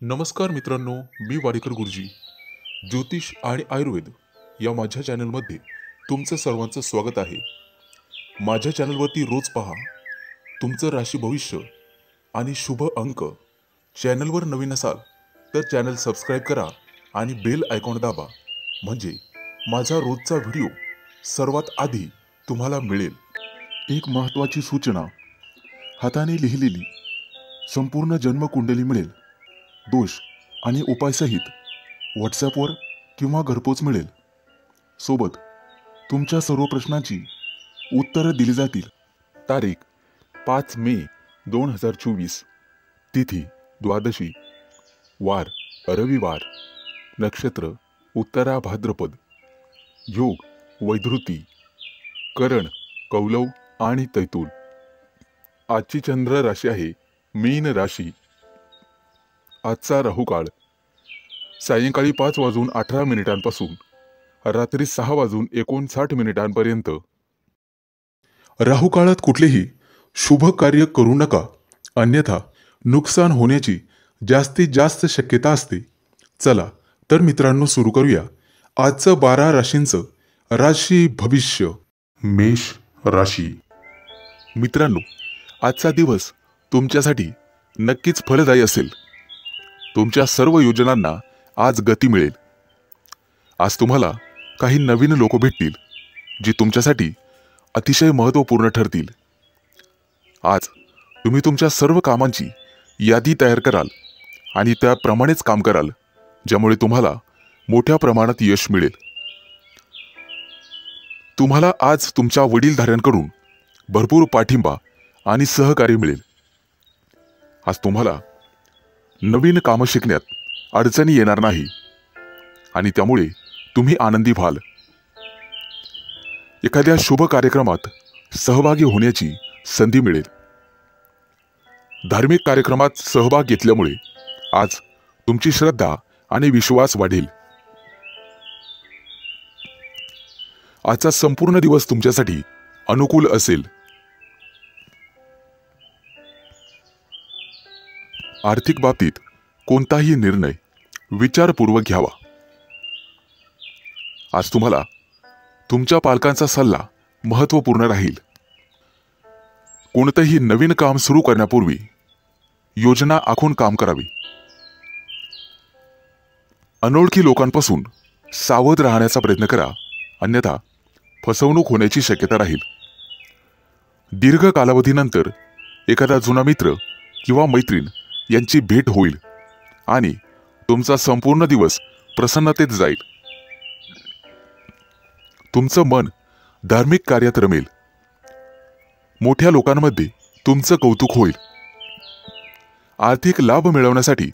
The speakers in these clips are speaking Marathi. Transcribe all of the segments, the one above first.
नमस्कार मित्रांनो, मी वाडेकर गुरुजी. ज्योतिष आणि आयुर्वेद या माझ्या चॅनलमध्ये तुमचं सर्वांचं स्वागत आहे. माझ्या चॅनलवरती रोज पहा तुमचं राशी भविष्य आणि शुभ अंक. चॅनलवर नवीन असाल तर चॅनल सबस्क्राईब करा आणि बेल आयकॉन दाबा, म्हणजे माझा रोजचा व्हिडिओ सर्वात आधी तुम्हाला मिळेल. एक महत्त्वाची सूचना: हाताने लिहिलेली संपूर्ण जन्मकुंडली मिळेल. दोष आणि उपायसहित व्हॉट्सॲपवर किंवा घरपोच मिळेल. सोबत तुमच्या सर्व प्रश्नांची उत्तरं दिली जातील. तारीख 5 मे 2024. तिथी द्वादशी. वार रविवार. नक्षत्र उत्तरा भाद्रपद. योग वैधृती. करण कौलव आणि तैतूल. आजची चंद्र राशी आहे मीन राशी. आजचा राहुकाळ सायंकाळी 5:18 रात्री 6:59 राहुकाळात कुठलेही शुभ कार्य करू नका, अन्यथा नुकसान होण्याची जास्तीत जास्त शक्यता असते. चला तर मित्रांनो, सुरू करूया आजचं 12 राशींचं राशी भविष्य. मेष राशी. मित्रांनो, आजचा दिवस तुमच्यासाठी नक्कीच फलदायी असेल. तुमच्या सर्व योजनांना आज गती मिळेल. आज तुम्हाला काही नवीन लोक भेटतील, जी तुमच्यासाठी अतिशय महत्त्वपूर्ण ठरतील. आज तुम्ही तुमच्या सर्व कामांची यादी तयार कराल आणि त्याप्रमाणेच काम कराल, ज्यामुळे तुम्हाला मोठ्या प्रमाणात यश मिळेल. तुम्हाला आज तुमच्या वडीलधाऱ्यांकडून भरपूर पाठिंबा आणि सहकार्य मिळेल. आज तुम्हाला नवीन कामं शिकण्यात अडचणी येणार नाही आणि त्यामुळे तुम्ही आनंदी व्हाल. एखाद्या शुभ कार्यक्रमात सहभागी होण्याची संधी मिळेल. धार्मिक कार्यक्रमात सहभाग घेतल्यामुळे आज तुमची श्रद्धा आणि विश्वास वाढेल. आजचा संपूर्ण दिवस तुमच्यासाठी अनुकूल असेल. आर्थिक बाबतीत कोणताही निर्णय विचारपूर्वक घ्यावा. आज तुम्हाला तुमच्या पालकांचा सल्ला महत्त्वपूर्ण राहील. कोणतंही नवीन काम सुरू करण्यापूर्वी योजना आखून काम करावे. अनोळखी लोकांपासून सावध राहण्याचा प्रयत्न करा, अन्यथा फसवणूक होण्याची शक्यता राहील. दीर्घ कालावधीनंतर एखादा जुना मित्र किंवा मैत्रीण यांची भेट होईल आणि तुमचा संपूर्ण दिवस प्रसन्नतेत जाईल. तुमचं मन धार्मिक कार्यात रमेल. मोठ्या लोकांमध्ये तुमचं कौतुक होईल. आर्थिक लाभ मिळवण्यासाठी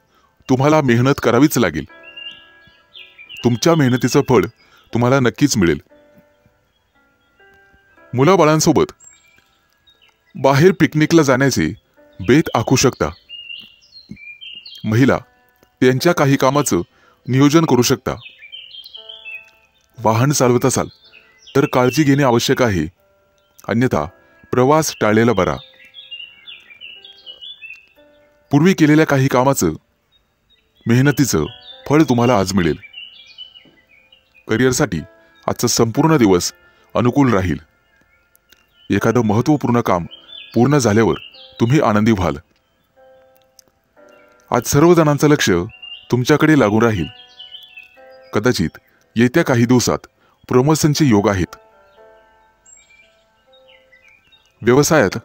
तुम्हाला मेहनत करावीच लागेल. तुमच्या मेहनतीचं फळ तुम्हाला नक्कीच मिळेल. मुलाबाळांसोबत बाहेर पिकनिकला जाण्याचे बेत आखू शकता. महिला त्यांच्या काही कामाचं नियोजन करू शकता. वाहन चालवत असाल तर काळजी घेणे आवश्यक आहे, अन्यथा प्रवास टाळलेला बरा. पूर्वी केलेल्या काही कामाचं मेहनतीचं फळ तुम्हाला आज मिळेल. करिअरसाठी आजचा संपूर्ण दिवस अनुकूल राहील. एखादं महत्त्वपूर्ण काम पूर्ण झाल्यावर तुम्ही आनंदी व्हाल. आज सर्वजणांचं लक्ष तुमच्याकडे लागून राहील. कदाचित येत्या काही दिवसात प्रमोशनचे योग आहेत. व्यवसायात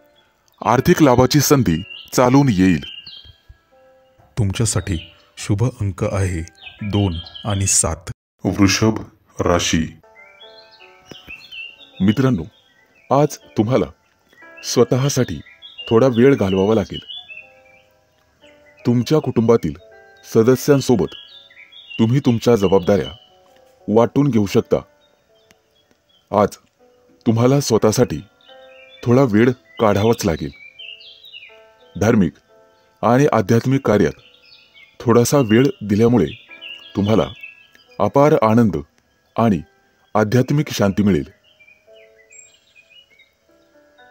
आर्थिक लाभाची संधी चालून येईल. तुमच्यासाठी शुभ अंक आहे 2 आणि 7. वृषभ राशी. मित्रांनो, आज तुम्हाला स्वतःसाठी थोडा वेळ घालवावा लागेल. तुमच्या कुटुंबातील सदस्यांसोबत तुम्ही तुमच्या जबाबदाऱ्या वाटून घेऊ शकता. आज तुम्हाला स्वतःसाठी थोडा वेळ काढावाच लागेल. धार्मिक आणि आध्यात्मिक कार्यात थोडासा वेळ दिल्यामुळे तुम्हाला अपार आनंद आणि आध्यात्मिक शांती मिळेल.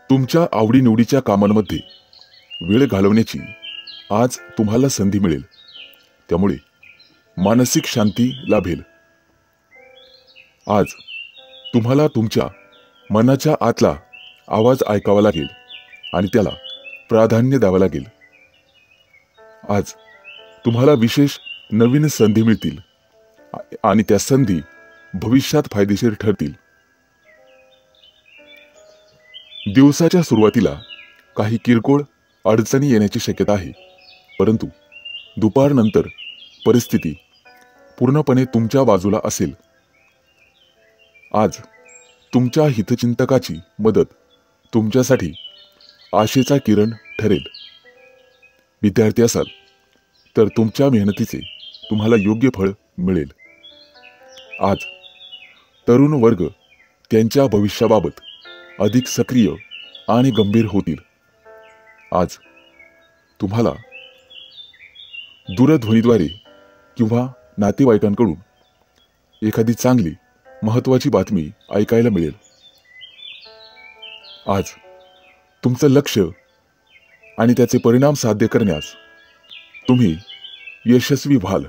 तुमच्या आवडीनिवडीच्या कामांमध्ये वेळ घालवण्याची आज तुम्हाला संधी मिळेल. त्यामुळे मानसिक शांती लाभेल. आज तुम्हाला तुमच्या मनाच्या आतला आवाज ऐकावा लागेल आणि त्याला प्राधान्य द्यावं लागेल. आज तुम्हाला विशेष नवीन संधी मिळतील आणि त्या संधी भविष्यात फायदेशीर ठरतील. दिवसाच्या सुरुवातीला काही किरकोळ अडचणी येण्याची शक्यता आहे, परंतु दुपारनंतर परिस्थिती पूर्णपणे तुमच्या बाजूला असेल. आज तुमच्या हितचिंतकाची मदत तुमच्यासाठी आशेचा किरण ठरेल. विद्यार्थी असाल तर तुमच्या मेहनतीचे तुम्हाला योग्य फळ मिळेल. आज तरुण वर्ग त्यांच्या भविष्याबाबत अधिक सक्रिय आणि गंभीर होतील. आज तुम्हाला दूरध्वनीद्वारे किंवा नातेवाईकांकडून एखादी चांगली महत्त्वाची बातमी ऐकायला मिळेल. आज तुमचं लक्ष आणि त्याचे परिणाम साध्य करण्यास तुम्ही यशस्वी व्हाल.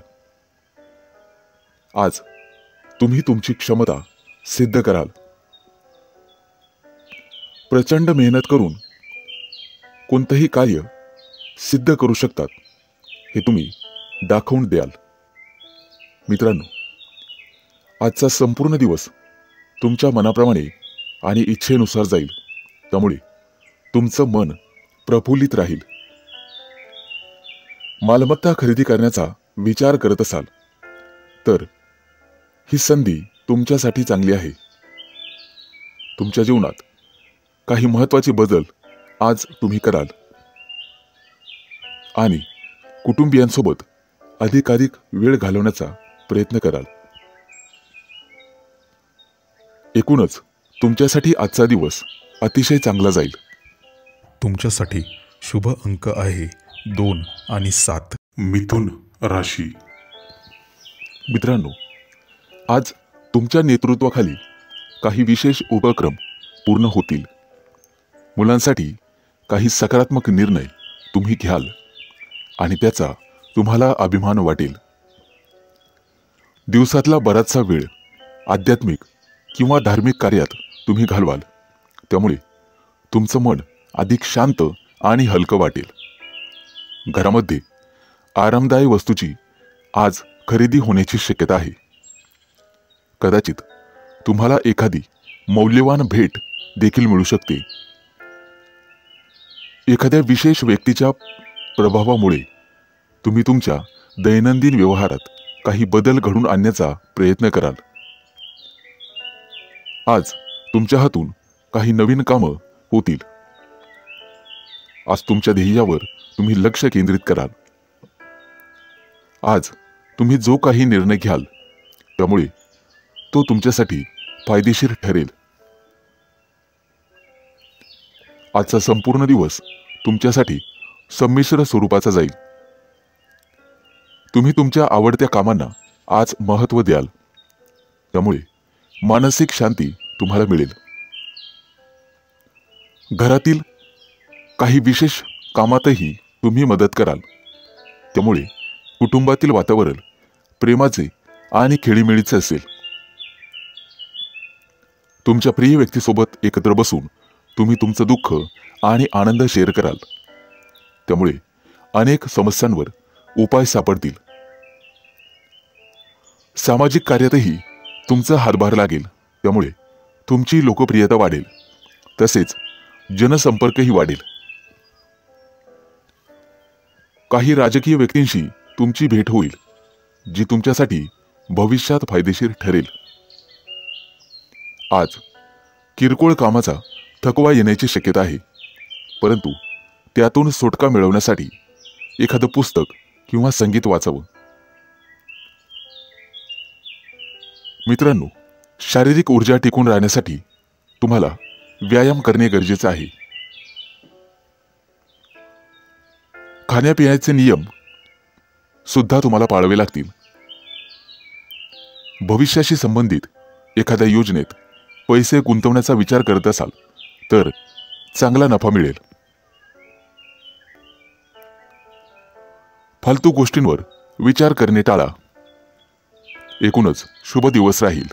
आज तुम्ही तुमची क्षमता सिद्ध कराल. प्रचंड मेहनत करून कोणतंही कार्य सिद्ध करू शकतात हे तुम्ही दाखवून द्याल. मित्रांनो, आजचा संपूर्ण दिवस तुमच्या मनाप्रमाणे आणि इच्छेनुसार जाईल, त्यामुळे तुमचं मन प्रफुल्लित राहील. मालमत्ता खरेदी करण्याचा विचार करत असाल तर ही संधी तुमच्यासाठी चांगली आहे. तुमच्या जीवनात काही महत्त्वाचे बदल आज तुम्ही कराल आणि कुटुंबियांसोबत अधिकाधिक वेळ घालवण्याचा प्रयत्न कराल. एकूणच तुमच्यासाठी आजचा दिवस अतिशय चांगला जाईल. तुमच्यासाठी शुभ अंक आहे 2 आणि 7. मिथुन राशी. मित्रांनो, आज तुमच्या नेतृत्वाखाली काही विशेष उपक्रम पूर्ण होतील. मुलांसाठी काही सकारात्मक निर्णय तुम्ही घ्याल आणि त्याचा तुम्हाला अभिमान वाटेल. दिवसातला बराचसा वेळ आध्यात्मिक किंवा धार्मिक कार्यात तुम्ही घालवाल, त्यामुळे तुमचं मन अधिक शांत आणि हलकं वाटेल. घरामध्ये आरामदायी वस्तूची आज खरेदी होण्याची शक्यता आहे. कदाचित तुम्हाला एखादी मौल्यवान भेट देखील मिळू शकते. एखाद्या विशेष व्यक्तीच्या प्रभावामुळे तुम्ही तुमच्या दैनंदिन व्यवहारात काही बदल घडवून आणण्याचा प्रयत्न कराल. आज तुमच्या हातून काही नवीन कामं होतील. आज तुमच्या ध्येयावर तुम्ही लक्ष केंद्रित कराल. आज तुम्ही जो काही निर्णय घ्याल त्यामुळे तो तुमच्यासाठी फायदेशीर ठरेल. आजचा संपूर्ण दिवस तुमच्यासाठी संमिश्र स्वरूपाचा जाईल. तुम्ही तुमच्या आवडत्या कामांना आज महत्त्व द्याल, त्यामुळे मानसिक शांती तुम्हाला मिळेल. घरातील काही विशेष कामातही तुम्ही मदत कराल, त्यामुळे कुटुंबातील वातावरण प्रेमाचे आणि खेळीमेळीचे असेल. तुमच्या प्रिय व्यक्तीसोबत एकत्र बसून तुम्ही तुमचं दुःख आणि आनंद शेअर कराल, त्यामुळे अनेक समस्यांवर उपाय सापडतील. सामाजिक कार्यातही तुमचा हातभार लागेल, त्यामुळे तुमची लोकप्रियता वाढेल, तसेच जनसंपर्कही वाढेल. काही राजकीय व्यक्तींशी तुमची भेट होईल, जी तुमच्यासाठी भविष्यात फायदेशीर ठरेल. आज किरकोळ कामाचा थकवा येण्याची शक्यता आहे, परंतु त्यातून सुटका मिळवण्यासाठी एखादं पुस्तक किंवा संगीत वाचावं. मित्रांनो, शारीरिक ऊर्जा टिकून राहण्यासाठी तुम्हाला व्यायाम करणे गरजेचे आहे. खाण्यापिण्याचे नियम सुद्धा तुम्हाला पाळावे लागतील. भविष्याशी संबंधित एखाद्या योजनेत पैसे गुंतवण्याचा विचार करत असाल तर चांगला नफा मिळेल. फालतू गोष्टींवर विचार करणे टाळा. एकूणच शुभ दिवस राहील.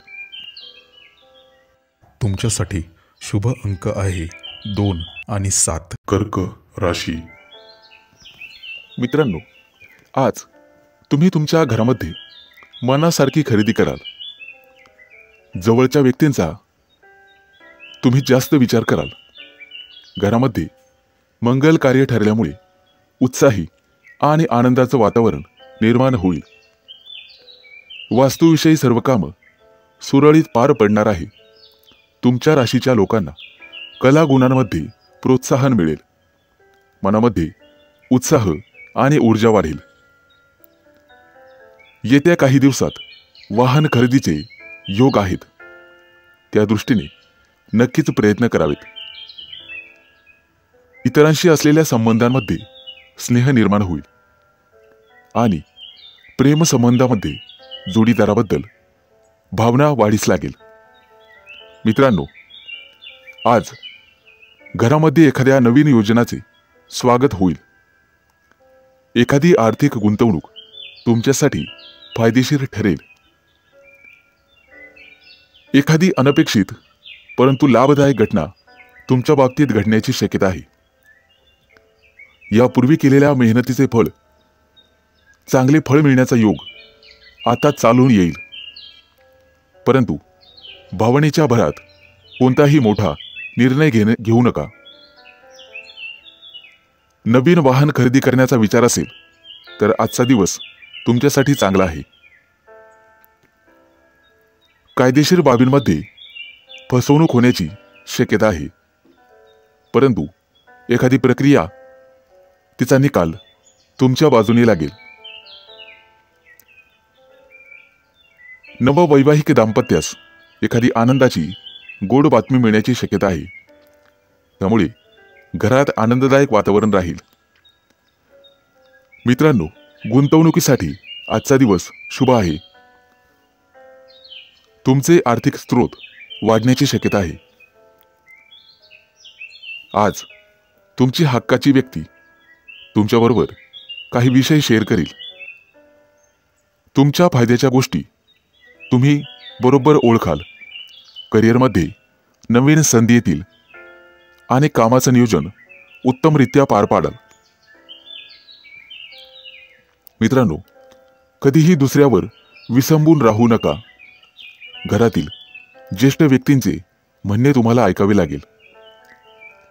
तुमच्यासाठी शुभ अंक आहे 2 आणि 7. कर्क राशी. मित्रांनो, आज तुम्ही तुमच्या घरामध्ये मनासारखी खरेदी कराल. जवळच्या व्यक्तींचा तुम्ही जास्त विचार कराल. घरामध्ये मंगल कार्य ठरल्यामुळे उत्साही आणि आनंदाचं वातावरण निर्माण होईल. वास्तूविषयी सर्व कामं सुरळीत पार पडणार आहे. तुमच्या राशीच्या लोकांना कला गुणांमध्ये प्रोत्साहन मिळेल. मनामध्ये उत्साह आणि ऊर्जा वाढेल. येत्या काही दिवसात वाहन खरेदीचे योग आहेत. त्या दृष्टीने नक्कीच प्रयत्न करावेत. इतरांशी असलेल्या संबंधांमध्ये स्नेह निर्माण होईल आणि प्रेमसंबंधामध्ये जोडीदाराबद्दल भावना वाढीस लागेल. मित्रांनो, आज घरामध्ये एखाद्या नवीन योजनाचे स्वागत होईल. एखादी आर्थिक गुंतवणूक तुमच्यासाठी फायदेशीर ठरेल. एखादी अनपेक्षित परंतु लाभदायक घटना तुमच्या बाबतीत घडण्याची शक्यता आहे. यापूर्वी केलेल्या मेहनतीचे फळ, चांगले फळ मिळण्याचा योग आता चालून येईल. परंतु भावनेच्या भरात कोणताही मोठा निर्णय घेऊ नका. नवीन वाहन खरेदी करण्याचा विचार असेल तर आजचा दिवस तुमच्यासाठी चांगला आहे. कायदेशीर बाबींमध्ये फसवणूक होण्याची शक्यता आहे. परंतु एखादी प्रक्रिया, तिचा निकाल तुमच्या बाजूने लागेल. नववैवाहिक दाम्पत्यास एखादी आनंदाची गोड बातमी मिळण्याची शक्यता आहे. त्यामुळे घरात आनंददायक वातावरण राहील. मित्रांनो, गुंतवणुकीसाठी आजचा दिवस शुभ आहे. तुमचे आर्थिक स्रोत वाढण्याची शक्यता आहे. आज तुमची हक्काची व्यक्ती तुमच्याबरोबर काही विषय शेअर करेल. तुमच्या फायद्याच्या गोष्टी तुम्ही बरोबर ओळखाल. करिअरमध्ये नवीन संधी येतील आणि कामाचं नियोजन उत्तमरित्या पार पाडाल. मित्रांनो, कधीही दुसऱ्यावर विसंबून राहू नका. घरातील ज्येष्ठ व्यक्तींचे म्हणणे तुम्हाला ऐकावे लागेल.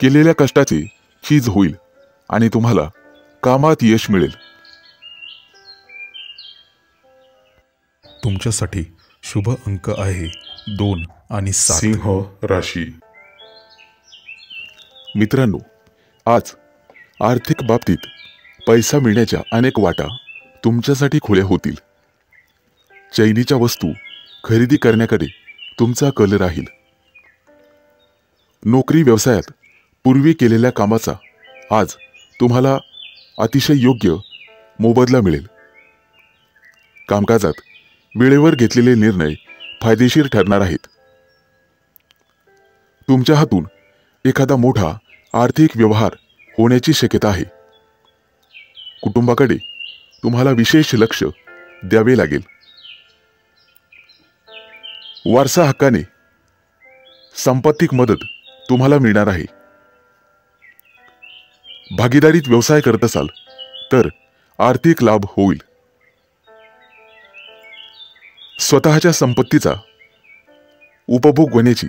केलेल्या कष्टाचे चीज होईल आणि तुम्हाला कामात यश मिळेल. तुमच्यासाठी शुभ अंक आहे 2 आणि 7. सिंह राशी. मित्रांनो, आज आर्थिक बाबतीत पैसा मिळण्याच्या अनेक वाटा तुमच्यासाठी खुल्या होतील. चैनीच्या वस्तू खरेदी करण्याकडे तुमचा कल राहील. नोकरी व्यवसायात पूर्वी केलेल्या कामाचा आज तुम्हाला अतिशय योग्य मोबदला मिळेल. कामकाजात वेळेवर घेतलेले निर्णय फायदेशीर ठरणार आहेत. तुमच्या हातून एखादा मोठा आर्थिक व्यवहार होण्याची शक्यता आहे. कुटुंबाकडे तुम्हाला विशेष लक्ष द्यावे लागेल. वारसा हक्काने संपत्तिक मदत तुम्हाला मिळणार आहे. भागीदारीत व्यवसाय करत असाल तर आर्थिक लाभ होईल. स्वतःच्या संपत्तीचा उपभोग होण्याची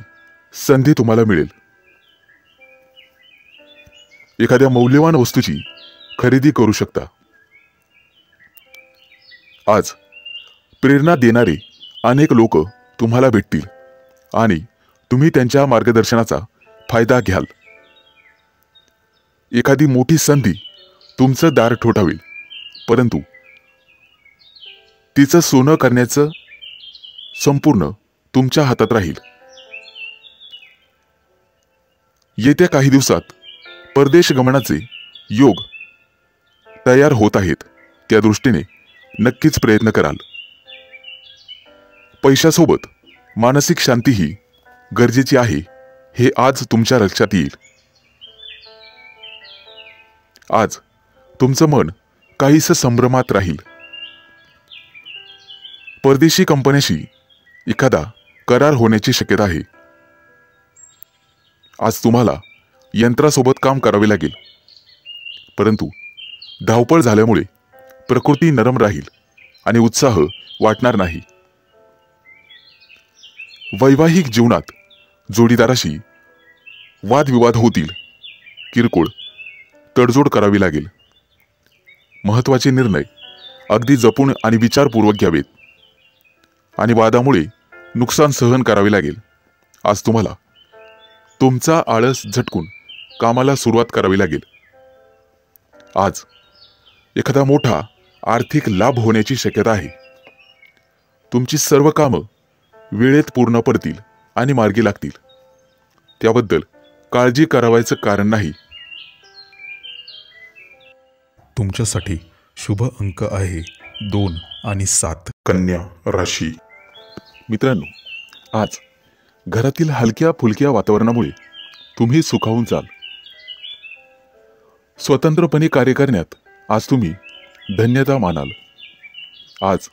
संधी तुम्हाला मिळेल. एखाद्या मौल्यवान वस्तूची खरेदी करू शकता. आज प्रेरणा देणारे अनेक लोक तुम्हाला भेटतील आणि तुम्ही त्यांच्या मार्गदर्शनाचा फायदा घ्याल. एखादी मोठी संधी तुमचं दार ठोठावेल, परंतु तिचं सोनं करण्याचं संपूर्ण तुमच्या हातात राहील. येत्या काही दिवसात परदेश गमनाचे योग तयार होत आहेत. त्या दृष्टीने नक्कीच प्रयत्न कराल. पैशासोबत मानसिक शांतीही गरजेची आहे, हे आज तुमच्या लक्षात येईल. आज तुमचं मन काहीसं संभ्रमात राहील. परदेशी कंपन्याशी एखादा करार होण्याची शक्यता आहे. आज तुम्हाला यंत्रासोबत काम करावे लागेल, परंतु धावपळ झाल्यामुळे प्रकृती नरम राहील आणि उत्साह वाटणार नाही. वैवाहिक जीवनात जोडीदाराशी वादविवाद होतील. किरकोळ तडजोड करावी लागेल. महत्त्वाचे निर्णय अगदी जपून आणि विचारपूर्वक घ्यावेत आणि वादामुळे नुकसान सहन करावे लागेल. आज तुम्हाला तुमचा आळस झटकून कामाला सुरुवात करावी लागेल. आज एखादा मोठा आर्थिक लाभ होण्याची शक्यता आहे. तुमची सर्व कामं वेळेत पूर्ण पडतील आणि मार्गी लागतील. त्याबद्दल काळजी करावायचं कारण नाही. तुमच्यासाठी शुभ अंक आहे 2 आणि 7. कन्या राशी. मित्रांनो, आज घरातील हलक्या फुलक्या वातावरणामुळे तुम्ही सुखावून जाल. स्वतंत्रपणे कार्य करण्यात आज तुम्ही धन्यता मानाल. आज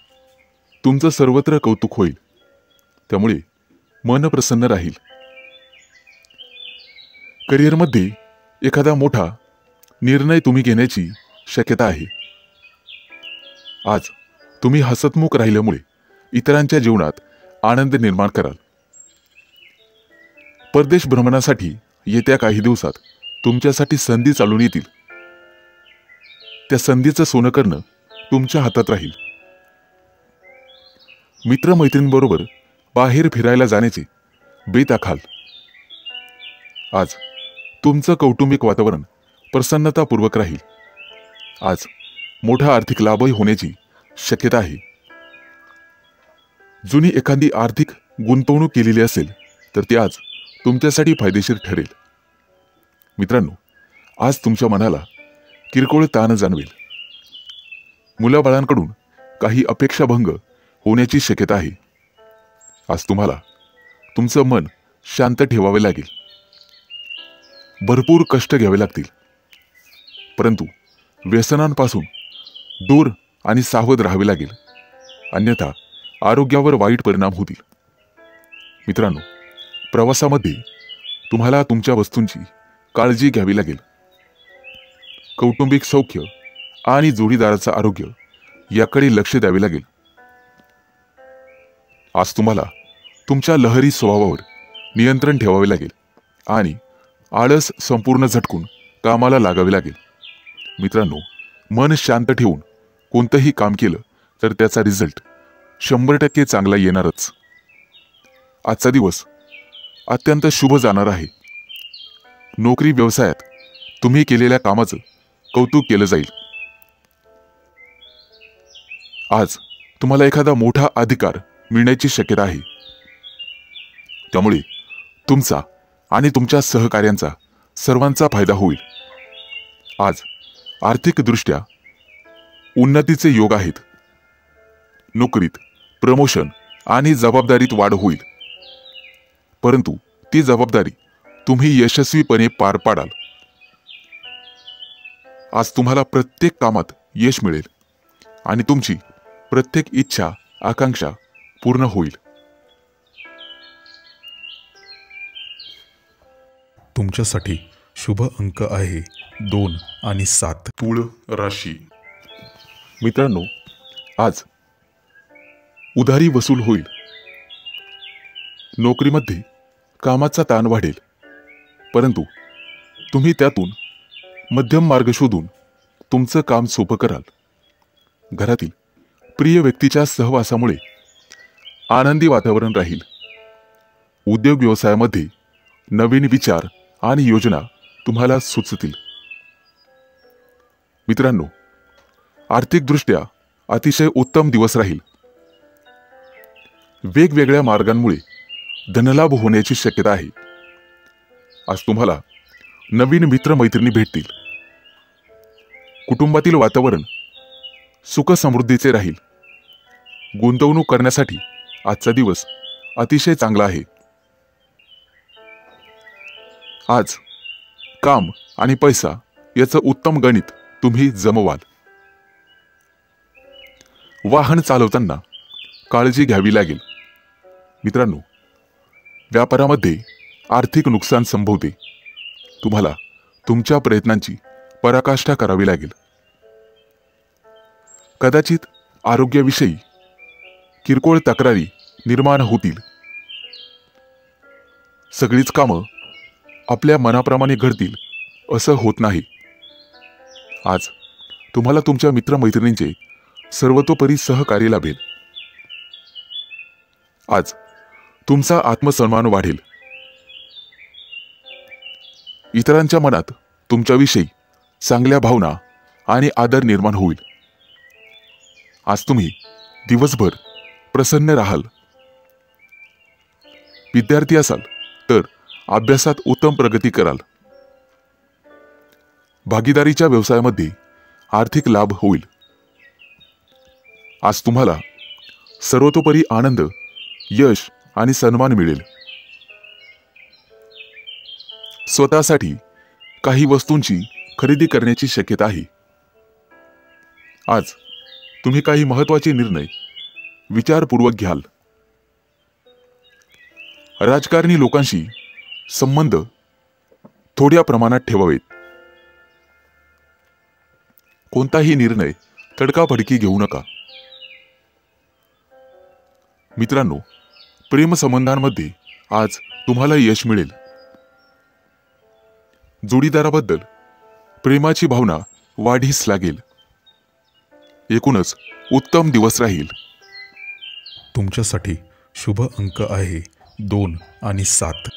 तुमचं सर्वत्र कौतुक होईल, त्यामुळे मन प्रसन्न राहील. करिअरमध्ये एखादा मोठा निर्णय तुम्ही घेण्याची शक्यता आहे. आज तुम्ही हसतमुख राहिल्यामुळे इतरांच्या जीवनात आनंद निर्माण कराल. परदेश भ्रमणासाठी येत्या काही दिवसात तुमच्यासाठी संधी चालून येतील. त्या संधीचं सोनं करणं तुमच्या हातात राहील. मित्रमैत्रिणींबरोबर बाहेर फिरायला जाण्याचे बेत आखाल. आज तुमचं कौटुंबिक वातावरण प्रसन्नतापूर्वक राहील. आज मोठा आर्थिक लाभही होण्याची शक्यता आहे. जुनी एखादी आर्थिक गुंतवणूक केलेली असेल तर ती आज तुमच्यासाठी फायदेशीर ठरेल. मित्रांनो, आज तुमच्या मनाला किरकोळ ताण जाणवेल. मुलाबाळांकडून काही अपेक्षाभंग होण्याची शक्यता आहे. आज तुम्हाला तुमचं मन शांत ठेवावे लागेल. भरपूर कष्ट घ्यावे लागतील, परंतु व्यसनांपासून दूर आणि सावध राहावे लागेल, अन्यथा आरोग्यावर वाईट परिणाम होतील. मित्रांनो, प्रवासामध्ये तुम्हाला तुमच्या वस्तूंची काळजी घ्यावी लागेल. कौटुंबिक सौख्य आणि जोडीदाराचं आरोग्य याकडे लक्ष द्यावे लागेल. आज तुम्हाला तुमच्या लहरी स्वभावावर नियंत्रण ठेवावे लागेल आणि आळस संपूर्ण झटकून कामाला लागावे लागेल. मित्रांनो, मन शांत ठेवून कोणतंही काम केलं तर त्याचा रिझल्ट 100% चांगला येणारच. आजचा दिवस अत्यंत शुभ जाणार आहे. नोकरी व्यवसायात तुम्ही केलेल्या कामाचं कौतुक केलं जाईल. आज तुम्हाला एखादा मोठा अधिकार मिळण्याची शक्यता आहे. त्यामुळे तुमचा आणि तुमच्या सहकार्यांचा सर्वांचा फायदा होईल. आज आर्थिकदृष्ट्या उन्नतीचे योग आहेत. नोकरीत प्रमोशन आणि जबाबदारीत वाढ होईल, परंतु ती जबाबदारी तुम्ही यशस्वीपणे पार पाडाल. आज तुम्हाला प्रत्येक कामात यश मिळेल आणि तुमची प्रत्येक इच्छा आकांक्षा पूर्ण होईल. तुमच्यासाठी शुभ अंक आहे 2 आणि 7. तुळ राशी. मित्रांनो, आज उधारी वसूल होईल. नोकरीमध्ये कामाचा ताण वाढेल, परंतु तुम्ही त्यातून मध्यम मार्ग शोधून तुमचं काम सोपं कराल. घरातील प्रिय व्यक्तीच्या सहवासामुळे आनंदी वातावरण राहील. उद्योग व्यवसायामध्ये नवीन विचार आणि योजना तुम्हाला सुचतील. मित्रांनो, आर्थिकदृष्ट्या अतिशय उत्तम दिवस राहील. वेगवेगळ्या मार्गांमुळे धनलाभ होण्याची शक्यता आहे. आज तुम्हाला नवीन मित्रमैत्रिणी भेटतील. कुटुंबातील वातावरण सुखसमृद्धीचे राहील. गुंतवणूक करण्यासाठी आजचा दिवस अतिशय चांगला आहे. आज काम आणि पैसा याचं उत्तम गणित तुम्ही जमवाल. वाहन चालवताना काळजी घ्यावी लागेल. मित्रांनो, व्यापारामध्ये आर्थिक नुकसान संभवते. तुम्हाला तुमच्या प्रयत्नांची पराकाष्ठा करावी लागेल. कदाचित आरोग्याविषयी किरकोळ तक्रारी निर्माण होतील. सगळीच कामं आपल्या मनाप्रमाणे घडतील असं होत नाही. आज तुम्हाला तुमच्या मित्रमैत्रिणींचे सर्वतोपरी सहकार्य लाभेल. आज तुमचा आत्मसन्मान वाढेल. इतरांच्या मनात तुमच्याविषयी चांगल्या भावना आणि आदर निर्माण होईल. आज तुम्ही दिवसभर प्रसन्न राहाल. विद्यार्थी असाल तर अभ्यासात उत्तम प्रगती कराल. भागीदारीच्या व्यवसायामध्ये आर्थिक लाभ होईल. आज तुम्हाला सर्वतोपरी आनंद, यश आणि सन्मान मिळेल. स्वतःसाठी काही वस्तूंची खरेदी करण्याची शक्यता आहे. आज तुम्ही काही महत्त्वाचे निर्णय विचारपूर्वक घ्याल. राजकारणी लोकांशी संबंध थोड्या प्रमाणात ठेवावेत. कोणताही निर्णय तडकाफडकी घेऊ नका. मित्रांनो, प्रेमसंबंधांमध्ये आज तुम्हाला यश मिळेल. जोडीदाराबद्दल प्रेमाची भावना वाढीस लागेल. एकूणच उत्तम दिवस राहील. तुमच्यासाठी शुभ अंक आहे 2 आणि 7.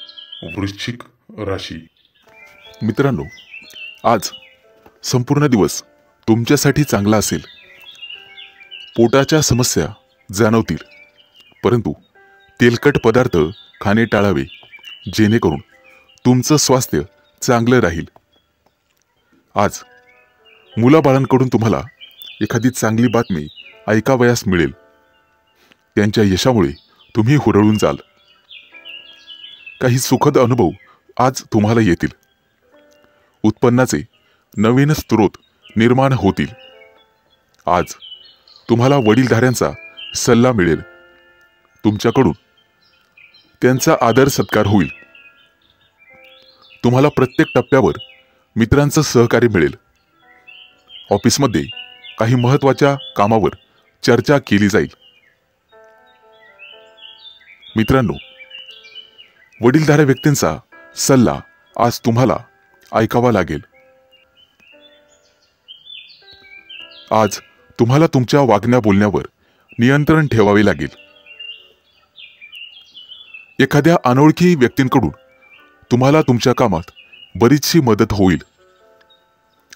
वृश्चिक राशी. मित्रांनो, आज संपूर्ण दिवस तुमच्यासाठी चांगला असेल. पोटाच्या समस्या जाणवतील, परंतु तेलकट पदार्थ खाणे टाळावे, जेणेकरून तुमचं स्वास्थ्य चांगलं राहील. आज मुलाबाळांकडून तुम्हाला एखादी चांगली बातमी ऐकावयास मिळेल. त्यांच्या यशामुळे तुम्ही हुरळून जाल. काही सुखद अनुभव आज तुम्हाला येतील. उत्पन्नाचे नवीन स्रोत निर्माण होतील. आज तुम्हाला वडीलधाऱ्यांचा सल्ला मिळेल. तुमच्याकडून त्यांचा आदर सत्कार होईल. तुम्हाला प्रत्येक टप्प्यावर मित्रांचं सहकार्य मिळेल. ऑफिसमध्ये काही महत्त्वाच्या कामावर चर्चा केली जाईल. मित्रांनो, वडीलधाऱ्या व्यक्तींचा सल्ला आज तुम्हाला ऐकावा लागेल. आज तुम्हाला तुमच्या वागण्या बोलण्यावर नियंत्रण ठेवावे लागेल. एखाद्या अनोळखी व्यक्तींकडून तुम्हाला तुमच्या कामात बरीचशी मदत होईल.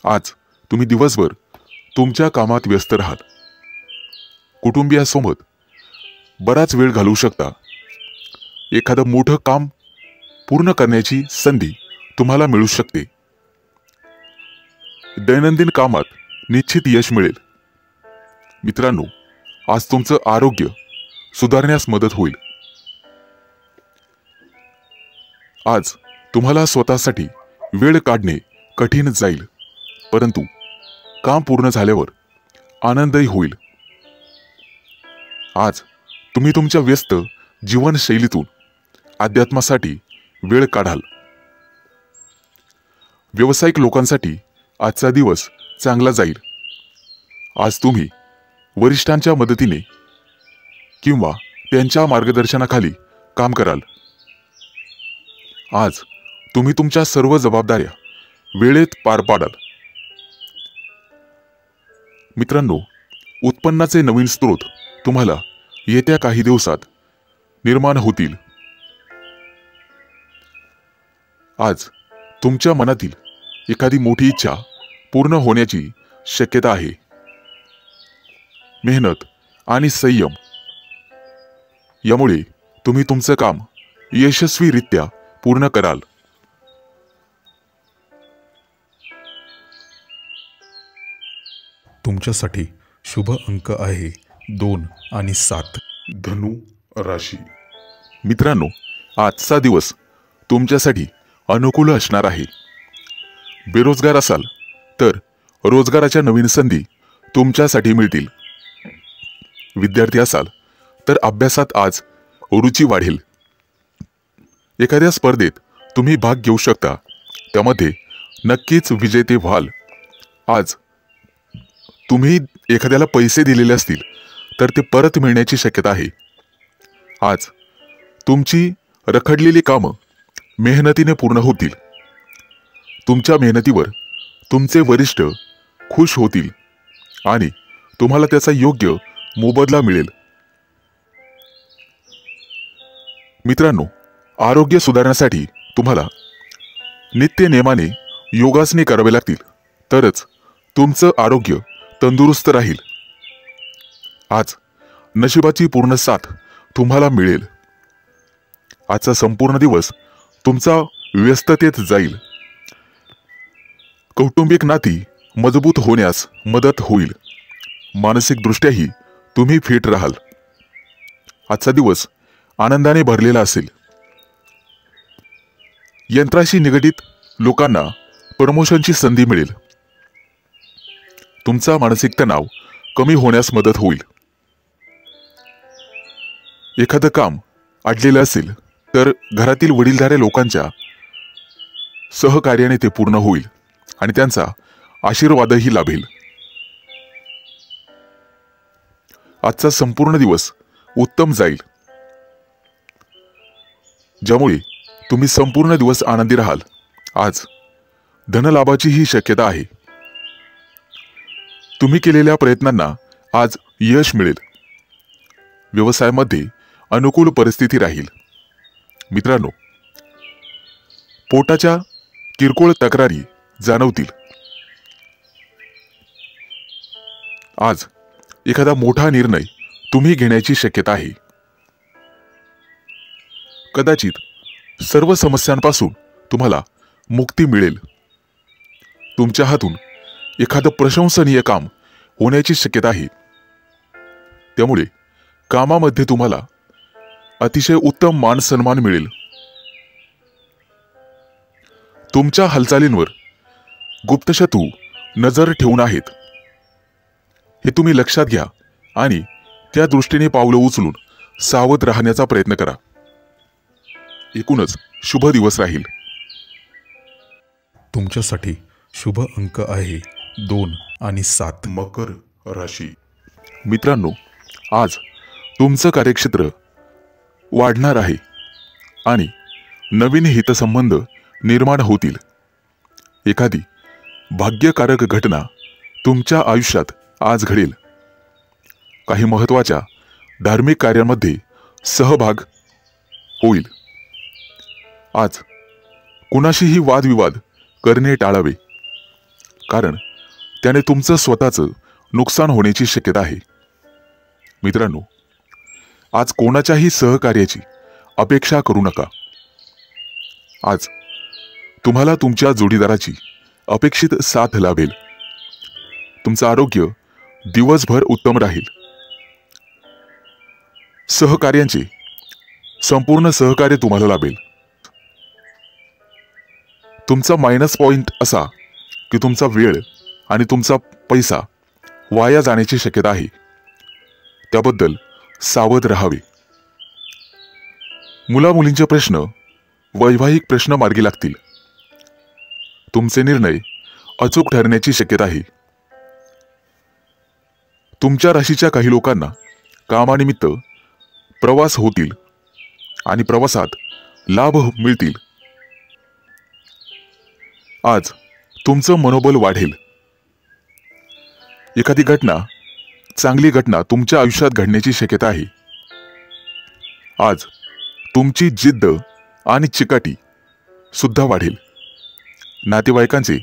आज तुम्ही दिवसभर तुमच्या कामात व्यस्त राहाल. कुटुंबियासोबत बराच वेळ घालवू शकता. एखादं मोठं काम पूर्ण करण्याची संधी तुम्हाला मिळू शकते. दैनंदिन कामात निश्चित यश मिळेल. मित्रांनो, आज तुमचं आरोग्य सुधारण्यास मदत होईल. आज तुम्हाला स्वतःसाठी वेळ काढणे कठीण जाईल, परंतु काम पूर्ण झाल्यावर आनंदही होईल. आज तुम्ही तुमच्या व्यस्त जीवनशैलीतून अध्यात्मासाठी वेळ काढाल. व्यावसायिक लोकांसाठी आजचा दिवस चांगला जाईल. आज तुम्ही वरिष्ठांच्या मदतीने किंवा त्यांच्या मार्गदर्शनाखाली काम कराल. आज तुम्ही तुमच्या सर्व जबाबदाऱ्या वेळेत पार पाडाल. मित्रांनो, उत्पन्नाचे नवीन स्रोत तुम्हाला येत्या काही दिवसात निर्माण होतील. आज तुमच्या मनातील एखादी मोठी इच्छा पूर्ण होण्याची शक्यता आहे. मेहनत आणि संयम यामुळे तुम्ही तुमचं काम यशस्वीरित्या पूर्ण कराल. तुमच्यासाठी शुभ अंक आहे 2 आणि 7. धनु राशी. मित्रांनो, आजचा दिवस तुमच्यासाठी अनुकूल असणार आहे. बेरोजगार असाल तर रोजगाराच्या नवीन संधी तुमच्यासाठी मिळतील. विद्यार्थी असाल तर अभ्यासात आज रुची वाढेल. एखाद्या स्पर्धेत तुम्ही भाग घेऊ शकता, त्यामध्ये नक्कीच विजेते व्हाल. आज तुम्ही एखाद्याला पैसे दिलेले असतील तर ते परत मिळण्याची शक्यता आहे. आज तुमची रखडलेली कामं मेहनतीने पूर्ण होतील. तुमच्या मेहनतीवर तुमचे वरिष्ठ खुश होतील आणि तुम्हाला त्याचा योग्य मोबदला मिळेल. मित्रांनो, आरोग्य सुधारण्यासाठी तुम्हाला नित्य नेमाने योगासने करावे लागतील, तरच तुमचं आरोग्य तंदुरुस्त राहील. आज नशिबाची पूर्ण साथ तुम्हाला मिळेल. आजचा संपूर्ण दिवस तुमचा व्यस्ततेत जाईल. कौटुंबिक नाती मजबूत होण्यास मदत होईल. मानसिकदृष्ट्याही तुम्ही फिट राहाल. आजचा दिवस आनंदाने भरलेला असेल. यंत्राशी निगडित लोकांना प्रमोशनची संधी मिळेल. तुमचा मानसिक तणाव कमी होण्यास मदत होईल. एखादं काम अडलेलं असेल तर घरातील वडीलधाऱ्या लोकांच्या सहकार्याने ते पूर्ण होईल आणि त्यांचा आशीर्वादही लाभेल. आजचा संपूर्ण दिवस उत्तम जाईल, ज्यामुळे तुम्ही संपूर्ण दिवस आनंदी राहाल. आज धनलाभाचीही शक्यता आहे. तुम्ही केलेल्या प्रयत्नांना आज यश मिळेल. व्यवसायामध्ये अनुकूल परिस्थिती राहील. मित्रांनो, पोटाच्या किरकोळ तक्रारी जाणवतील. आज एखादा मोठा निर्णय तुम्ही घेण्याची शक्यता आहे. कदाचित सर्व समस्यांपासून तुम्हाला मुक्ती मिळेल. तुमच्या हातून एखादं प्रशंसनीय काम होण्याची शक्यता आहे. त्यामुळे कामामध्ये तुम्हाला अतिशय उत्तम मान सन्मान मिळेल. तुमच्या हालचालींवर गुप्तशत्रू नजर ठेवून आहेत, हे तुम्ही लक्षात घ्या आणि त्या दृष्टीने पावलं उचलून सावध राहण्याचा प्रयत्न करा. एकूणच शुभ दिवस राहील. तुमच्यासाठी शुभ अंक आहे 2 आणि 7. मकर राशी. मित्रांनो, आज तुमचं कार्यक्षेत्र वाढणार आहे आणि नवीन हितसंबंध निर्माण होतील. एखादी भाग्यकारक घटना तुमच्या आयुष्यात आज घडेल. काही महत्त्वाच्या धार्मिक कार्यांमध्ये सहभाग होईल. आज कुणाशीही वादविवाद करणे टाळावे, कारण त्याने तुमचं स्वतःचं नुकसान होण्याची शक्यता आहे. मित्रांनो, आज कोणाच्याही सहकार्याची अपेक्षा करू नका. आज तुम्हाला तुमच्या जोडीदाराची अपेक्षित साथ लाभेल. तुमचं आरोग्य दिवसभर उत्तम राहील. सहकार्यांचे संपूर्ण सहकार्य तुम्हाला लाभेल. तुमचा मायनस पॉइंट असा की तुमचा वेळ आणि तुमचा पैसा वाया जाण्याची शक्यता आहे. त्याबद्दल सावध राहावे. मुलामुलींचे प्रश्न वैवाहिक प्रश्न मार्गी लागतील. तुमचे निर्णय अचूक ठरण्याची शक्यता आहे. तुमच्या राशीच्या काही लोकांना कामानिमित्त प्रवास होतील आणि प्रवासात लाभ मिळतील. आज तुमचं मनोबल वाढेल. एखादी चांगली घटना तुमच्या आयुष्यात घडण्याची शक्यता आहे. आज तुमची जिद्द आणि चिकाटी सुद्धा वाढेल. नातेवाईकांचे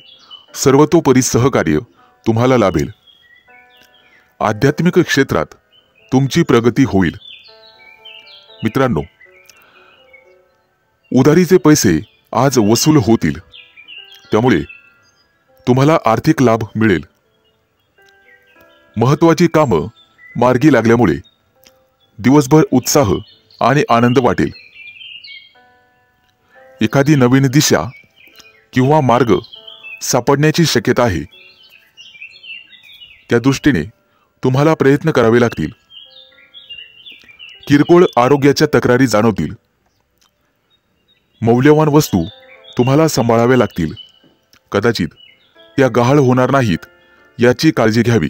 सर्वतोपरी सहकार्य तुम्हाला लाभेल. आध्यात्मिक क्षेत्रात तुमची प्रगती होईल. मित्रांनो, उधारीचे पैसे आज वसूल होतील. त्यामुळे तुम्हाला आर्थिक लाभ मिळेल. महत्त्वाची कामं मार्गी लागल्यामुळे दिवसभर उत्साह आणि आनंद वाटेल. एखादी नवीन दिशा किंवा मार्ग सापडण्याची शक्यता आहे. त्या दृष्टीने तुम्हाला प्रयत्न करावे लागतील. किरकोळ आरोग्याच्या तक्रारी जाणवतील. मौल्यवान वस्तू तुम्हाला सांभाळाव्या लागतील. कदाचित त्या गहाळ होणार नाहीत याची काळजी घ्यावी.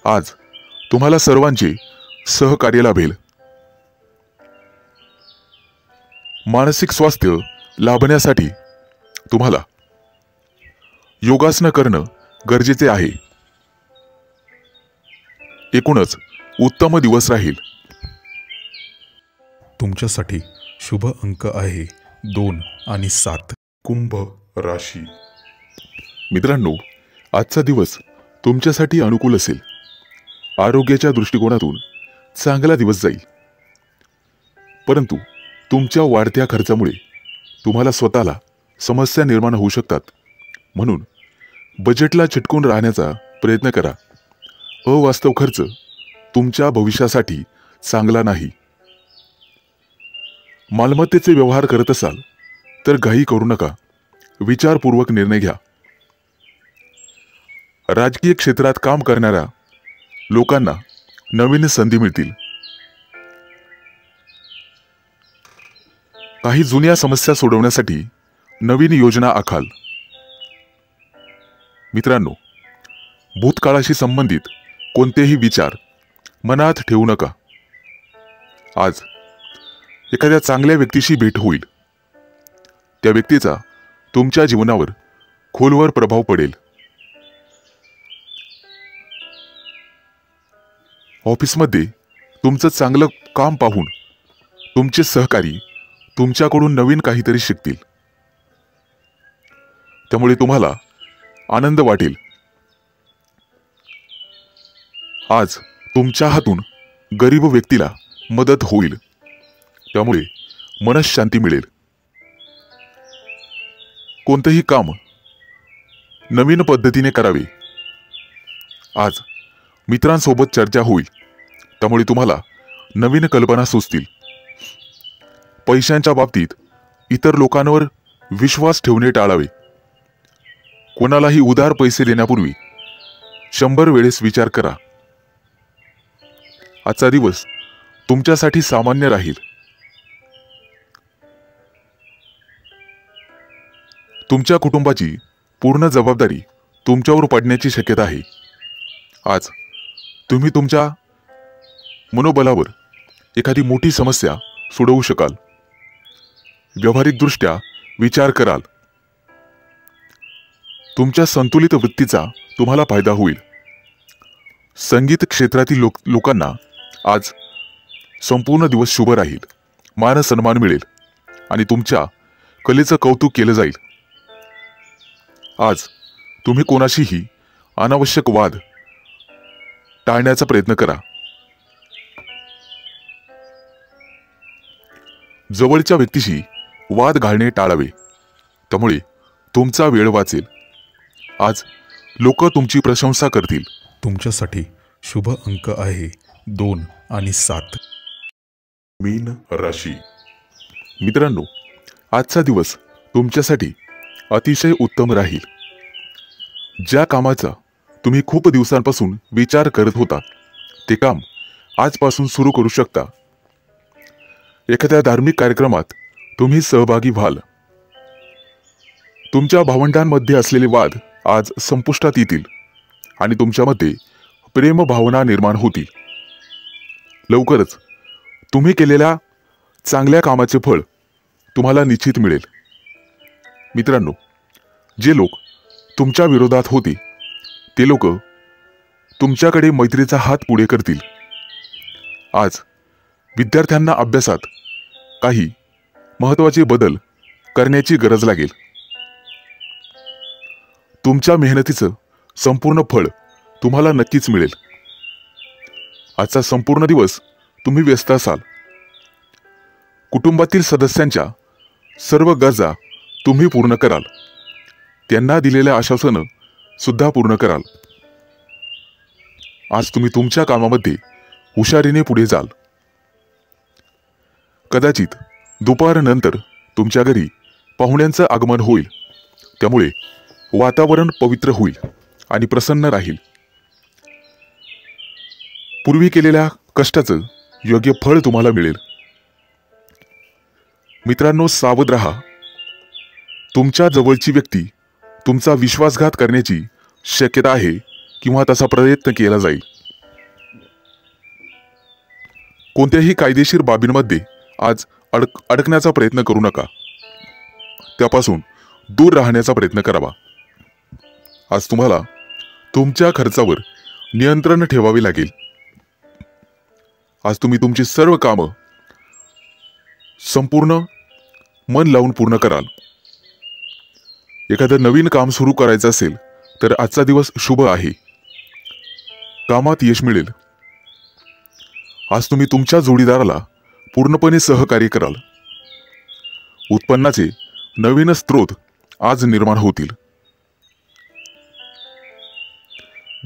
आज तुम्हाला सर्वांचे सहकार्य लाभेल. मानसिक स्वास्थ्य लाभण्यासाठी तुम्हाला योगासनं करणं गरजेचे आहे. एकूणच उत्तम दिवस राहील. तुमच्यासाठी शुभ अंक आहे 2 आणि 7. कुंभ राशी. मित्रांनो, आजचा दिवस तुमच्यासाठी अनुकूल असेल. आरोग्याच्या दृष्टिकोनातून चांगला दिवस जाईल. परंतु तुमच्या वाढत्या खर्चामुळे तुम्हाला स्वतःला समस्या निर्माण होऊ शकतात. म्हणून बजेटला चिटकून राहण्याचा प्रयत्न करा. अवास्तव खर्च तुमच्या भविष्यासाठी चांगला नाही. मालमत्तेचे व्यवहार करत असाल तर घाई करू नका. विचारपूर्वक निर्णय घ्या. राजकीय क्षेत्रात काम करणाऱ्या लोकांना नवीन संधी मिळतील. काही जुन्या समस्या सोडवण्यासाठी नवीन योजना आखाल. मित्रांनो, भूतकाळाशी संबंधित कोणतेही विचार मनात ठेवू नका. आज एखाद्या चांगल्या व्यक्तीशी भेट होईल. त्या व्यक्तीचा तुमच्या जीवनावर खोलवर प्रभाव पडेल. ऑफिसमध्ये तुमचं चांगलं काम पाहून तुमचे सहकारी तुमच्याकडून नवीन काहीतरी शिकतील. त्यामुळे तुम्हाला आनंद वाटेल. आज तुमच्या हातून गरीब व्यक्तीला मदत होईल. त्यामुळे मनःशांती मिळेल. कोणतेही काम नवीन पद्धतीने करावे. आज मित्रांसोबत चर्चा होईल. त्यामुळे तुम्हाला नवीन कल्पना सुचतील. पैशांच्या बाबतीत इतर लोकांवर विश्वास ठेवणे टाळावे. कोणालाही उधार पैसे देण्यापूर्वी 100 वेळेस विचार करा. आजचा दिवस तुमच्यासाठी सामान्य राहील. तुमच्या कुटुंबाची पूर्ण जबाबदारी तुमच्यावर पडण्याची शक्यता आहे. आज तुम्ही तुमच्या मनोबलावर एखादी मोठी समस्या सोडवू शकाल. व्यावहारिकदृष्ट्या विचार कराल. तुमच्या संतुलित वृत्तीचा तुम्हाला फायदा होईल. संगीत क्षेत्रातील लोकांना आज संपूर्ण दिवस शुभ राहील. मान सन्मान मिळेल आणि तुमच्या कलेचं कौतुक केलं जाईल. आज तुम्ही कोणाशीही अनावश्यक वाद टाळण्याचा प्रयत्न करा. जवळच्या व्यक्तीशी वाद घालणे टाळावे. त्यामुळे तुमचा वेळ वाचेल. आज लोक तुमची प्रशंसा करतील. तुमच्यासाठी शुभ अंक आहे 2 आणि 7. मीन राशी. मित्रांनो, आजचा दिवस तुमच्यासाठी अतिशय उत्तम राहील. ज्या कामाचा तुम्ही खूप दिवसांपासून विचार करत होता ते काम आजपासून सुरू करू शकता. एखाद्या धार्मिक कार्यक्रमात तुम्ही सहभागी व्हाल. तुमच्या भावंडांमध्ये असलेले वाद आज संपुष्टात येतील आणि तुमच्यामध्ये प्रेम भावना निर्माण होतील. लवकरच तुम्ही केलेल्या चांगल्या कामाचे फळ तुम्हाला निश्चित मिळेल. मित्रांनो, जे लोक तुमच्या विरोधात होते ते लोक तुमच्याकडे मैत्रीचा हात पुढे करतील. आज विद्यार्थ्यांना अभ्यासात काही महत्त्वाचे बदल करण्याची गरज लागेल. तुमच्या मेहनतीचं संपूर्ण फळ तुम्हाला नक्कीच मिळेल. आजचा संपूर्ण दिवस तुम्ही व्यस्त असाल. कुटुंबातील सदस्यांच्या सर्व गरजा तुम्ही पूर्ण कराल. त्यांना दिलेल्या आश्वासनं सुद्धा पूर्ण कराल. आज तुम्ही तुमच्या कामामध्ये हुशारीने पुढे जाल. कदाचित दुपारनंतर तुमच्या घरी पाहुण्यांचं आगमन होईल. त्यामुळे वातावरण पवित्र होईल आणि प्रसन्न राहील. पूर्वी केलेल्या कष्टाचं योग्य फळ तुम्हाला मिळेल. मित्रांनो, सावध राहा. तुमच्या जवळची व्यक्ती तुमचा विश्वासघात करण्याची शक्यता आहे किंवा तसा प्रयत्न केला जाईल. कोणत्याही कायदेशीर बाबींमध्ये आज अडकण्याचा प्रयत्न करू नका. त्यापासून दूर राहण्याचा प्रयत्न करावा. आज तुम्हाला तुमच्या खर्चावर नियंत्रण ठेवावे लागेल. आज तुम्ही तुमची सर्व कामं संपूर्ण मन लावून पूर्ण कराल. एखादं नवीन काम सुरू करायचं असेल तर आजचा दिवस शुभ आहे. कामात यश मिळेल. आज तुम्ही तुमच्या जोडीदाराला पूर्णपणे सहकार्य कराल. उत्पन्नाचे नवीन स्रोत आज निर्माण होतील.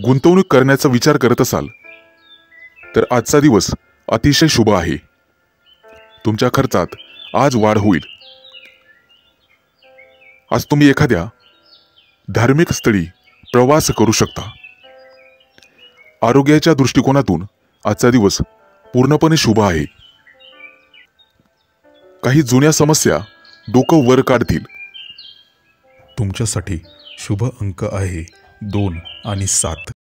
गुंतवणूक करण्याचा विचार करत असाल तर आजचा दिवस अतिशय शुभ आहे. तुमच्या खर्चात आज वाढ होईल. आज तुम्ही एखाद्या धार्मिक स्थळी प्रवास करू शकता. आरोग्याच्या दृष्टिकोनातून आजचा दिवस पूर्णपणे शुभ आहे. काही जुन्या समस्या डोकं वर काढतील. तुमच्यासाठी शुभ अंक आहे 2 आणि 7.